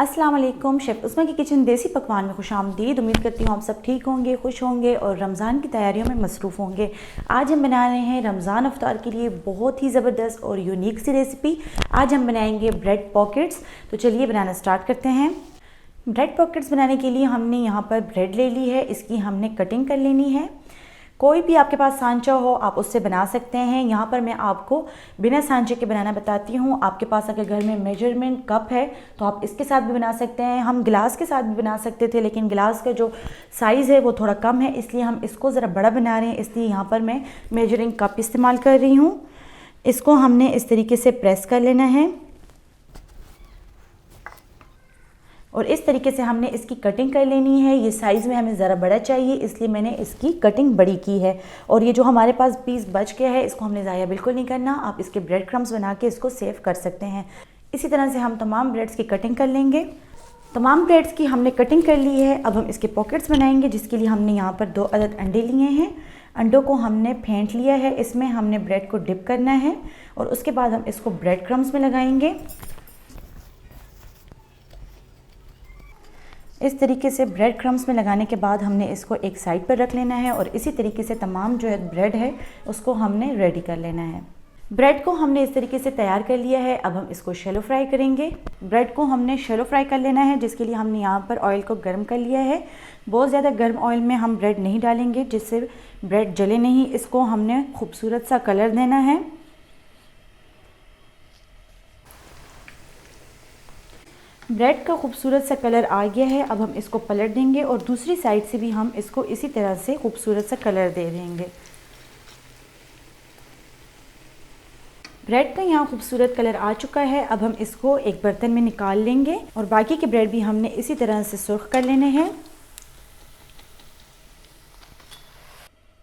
अस्सलाम वालेकुम। शेफ़ उस्मा की किचन देसी पकवान में खुशामदीद। उम्मीद करती हूँ आप सब ठीक होंगे, खुश होंगे और रमज़ान की तैयारियों में मसरूफ़ होंगे। आज हम बना रहे हैं रमज़ान अफ्तार के लिए बहुत ही ज़बरदस्त और यूनिक सी रेसिपी। आज हम बनाएंगे ब्रेड पॉकेट्स। तो चलिए बनाना स्टार्ट करते हैं। ब्रेड पॉकेट्स बनाने के लिए हमने यहाँ पर ब्रेड ले ली है, इसकी हमने कटिंग कर लेनी है। कोई भी आपके पास सांचा हो आप उससे बना सकते हैं। यहाँ पर मैं आपको बिना सांचे के बनाना बताती हूँ। आपके पास अगर घर में मेजरमेंट कप है तो आप इसके साथ भी बना सकते हैं। हम गिलास के साथ भी बना सकते थे, लेकिन गिलास का जो साइज़ है वो थोड़ा कम है, इसलिए हम इसको ज़रा बड़ा बना रहे हैं। इसलिए यहाँ पर मैं मेजरिंग कप इस्तेमाल कर रही हूँ। इसको हमने इस तरीके से प्रेस कर लेना है और इस तरीके से हमने इसकी कटिंग कर लेनी है। ये साइज़ में हमें ज़रा बड़ा चाहिए, इसलिए मैंने इसकी कटिंग बड़ी की है। और ये जो हमारे पास पीस बच गया है इसको हमने ज़ाया बिल्कुल नहीं करना। आप इसके ब्रेड क्रम्स बना के इसको सेव कर सकते हैं। इसी तरह से हम तमाम ब्रेड्स की कटिंग कर लेंगे। तमाम ब्रेड्स की हमने कटिंग कर ली है। अब हम इसके पॉकेट्स बनाएंगे, जिसके लिए हमने यहाँ पर 2 अदद अंडे लिए हैं। अंडों को हमने फेंट लिया है, इसमें हमने ब्रेड को डिप करना है और उसके बाद हम इसको ब्रेड क्रम्स में लगाएंगे। इस तरीके से ब्रेड क्रम्स में लगाने के बाद हमने इसको एक साइड पर रख लेना है और इसी तरीके से तमाम जो है ब्रेड है उसको हमने रेडी कर लेना है। ब्रेड को हमने इस तरीके से तैयार कर लिया है। अब हम इसको शैलो फ्राई करेंगे। ब्रेड को हमने शैलो फ्राई कर लेना है, जिसके लिए हमने यहाँ पर ऑयल को गर्म कर लिया है। बहुत ज़्यादा गर्म ऑयल में हम ब्रेड नहीं डालेंगे, जिससे ब्रेड जले नहीं। इसको हमने खूबसूरत सा कलर देना है। ब्रेड का खूबसूरत सा कलर आ गया है। अब हम इसको पलट देंगे और दूसरी साइड से भी हम इसको इसी तरह से खूबसूरत सा कलर दे देंगे। ब्रेड का यहाँ खूबसूरत कलर आ चुका है। अब हम इसको एक बर्तन में निकाल लेंगे और बाकी के ब्रेड भी हमने इसी तरह से सुर्ख कर लेने हैं।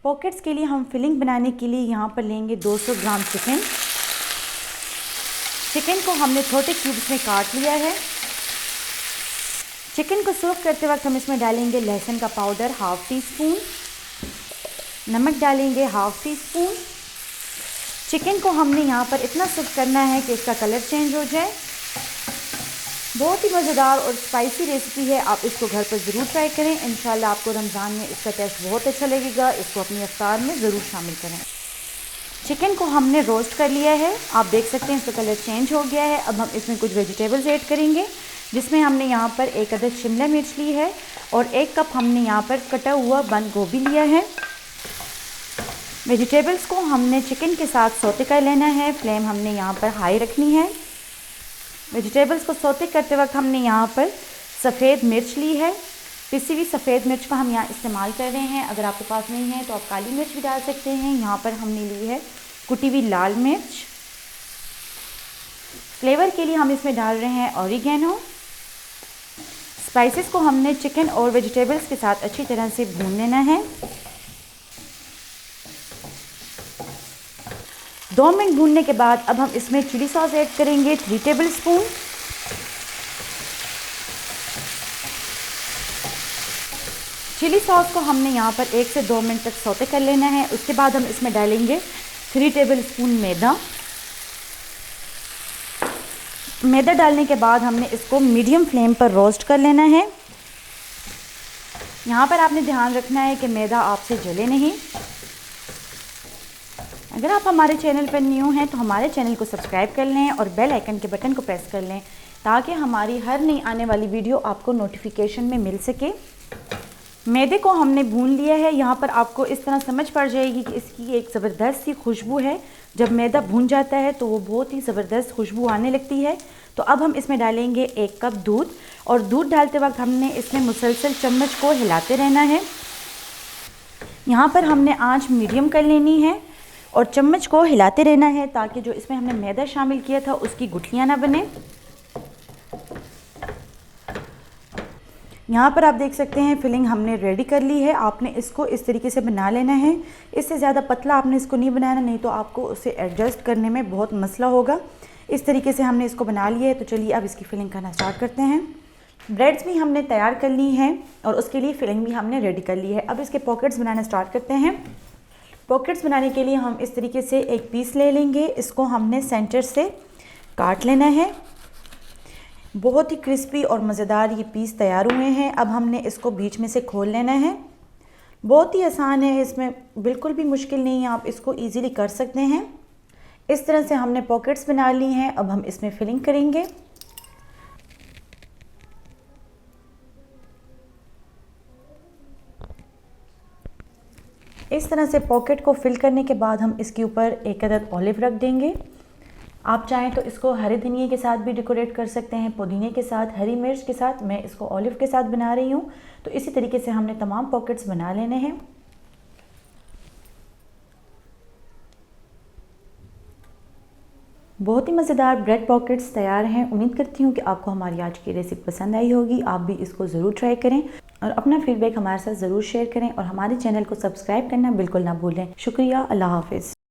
पॉकेट्स के लिए हम फिलिंग बनाने के लिए यहाँ पर लेंगे 200 ग्राम चिकन। चिकन को हमने छोटे क्यूब्स में काट लिया है। चिकन को सोक करते वक्त हम इसमें डालेंगे लहसुन का पाउडर हाफ़ टी स्पून, नमक डालेंगे हाफ़ टी स्पून। चिकन को हमने यहाँ पर इतना सोक करना है कि इसका कलर चेंज हो जाए। बहुत ही मज़ेदार और स्पाइसी रेसिपी है, आप इसको घर पर ज़रूर ट्राई करें। इंशाल्लाह आपको रमज़ान में इसका टेस्ट बहुत अच्छा लगेगा। इसको अपनी इफ्तार में ज़रूर शामिल करें। चिकन को हमने रोस्ट कर लिया है, आप देख सकते हैं इसका कलर चेंज हो गया है। अब हम इसमें कुछ वेजिटेबल्स ऐड करेंगे, जिसमें हमने यहाँ पर 1 अदद शिमला मिर्च ली है और 1 कप हमने यहाँ पर कटा हुआ बंद गोभी लिया है। वेजिटेबल्स को हमने चिकन के साथ सौते कर लेना है। फ्लेम हमने यहाँ पर हाई रखनी है। वेजिटेबल्स को सौते करते वक्त हमने यहाँ पर सफ़ेद मिर्च ली है। पिसी हुई सफ़ेद मिर्च का हम यहाँ इस्तेमाल कर रहे हैं। अगर आपके पास नहीं है तो आप काली मिर्च भी डाल सकते हैं। यहाँ पर हमने ली है कुटी हुई लाल मिर्च। फ्लेवर के लिए हम इसमें डाल रहे हैं ऑरिगेनो। स्पाइसेस को हमने चिकन और वेजिटेबल्स के साथ अच्छी तरह से भून लेना है। 2 मिनट भूनने के बाद अब हम इसमें चिली सॉस ऐड करेंगे 3 टेबल स्पून। चिली सॉस को हमने यहाँ पर 1 से 2 मिनट तक सौते कर लेना है। उसके बाद हम इसमें डालेंगे 3 टेबल स्पून मैदा। मैदा डालने के बाद हमने इसको मीडियम फ्लेम पर रोस्ट कर लेना है। यहाँ पर आपने ध्यान रखना है कि मैदा आपसे जले नहीं। अगर आप हमारे चैनल पर न्यू हैं तो हमारे चैनल को सब्सक्राइब कर लें और बेल आइकन के बटन को प्रेस कर लें, ताकि हमारी हर नई आने वाली वीडियो आपको नोटिफिकेशन में मिल सके। मैदे को हमने भून लिया है। यहाँ पर आपको इस तरह समझ पड़ जाएगी कि इसकी एक ज़बरदस्त सी खुशबू है। जब मैदा भून जाता है तो वो बहुत ही ज़बरदस्त खुशबू आने लगती है। तो अब हम इसमें डालेंगे 1 कप दूध और दूध डालते वक्त हमने इसमें मुसलसल चम्मच को हिलाते रहना है। यहाँ पर हमने आंच मीडियम कर लेनी है और चम्मच को हिलाते रहना है, ताकि जो इसमें हमने मैदा शामिल किया था उसकी गुठलियाँ ना बने। यहाँ पर आप देख सकते हैं फिलिंग हमने रेडी कर ली है। आपने इसको इस तरीके से बना लेना है। इससे ज़्यादा पतला आपने इसको नहीं बनाना, नहीं तो आपको उसे एडजस्ट करने में बहुत मसला होगा। इस तरीके से हमने इसको बना लिया है। तो चलिए अब इसकी फिलिंग करना स्टार्ट करते हैं। ब्रेड्स भी हमने तैयार कर ली हैं और उसके लिए फिलिंग भी हमने रेडी कर ली है। अब इसके पॉकेट्स बनाना स्टार्ट करते हैं। पॉकेट्स बनाने के लिए हम इस तरीके से एक पीस ले लेंगे। इसको हमने सेंटर से काट लेना है। बहुत ही क्रिस्पी और मज़ेदार ये पीस तैयार हुए हैं। अब हमने इसको बीच में से खोल लेना है। बहुत ही आसान है, इसमें बिल्कुल भी मुश्किल नहीं है, आप इसको इजीली कर सकते हैं। इस तरह से हमने पॉकेट्स बना ली हैं। अब हम इसमें फिलिंग करेंगे। इस तरह से पॉकेट को फिल करने के बाद हम इसके ऊपर एक अदद ऑलिव रख देंगे। आप चाहें तो इसको हरे धनिए के साथ भी डेकोरेट कर सकते हैं, पुदीने के साथ, हरी मिर्च के साथ। मैं इसको ऑलिव के साथ बना रही हूँ। तो इसी तरीके से हमने तमाम पॉकेट्स बना लेने हैं। बहुत ही मज़ेदार ब्रेड पॉकेट्स तैयार हैं। उम्मीद करती हूँ कि आपको हमारी आज की रेसिपी पसंद आई होगी। आप भी इसको ज़रूर ट्राई करें और अपना फीडबैक हमारे साथ ज़रूर शेयर करें और हमारे चैनल को सब्सक्राइब करना बिल्कुल ना भूलें। शुक्रिया। अल्लाह हाफ़िज़।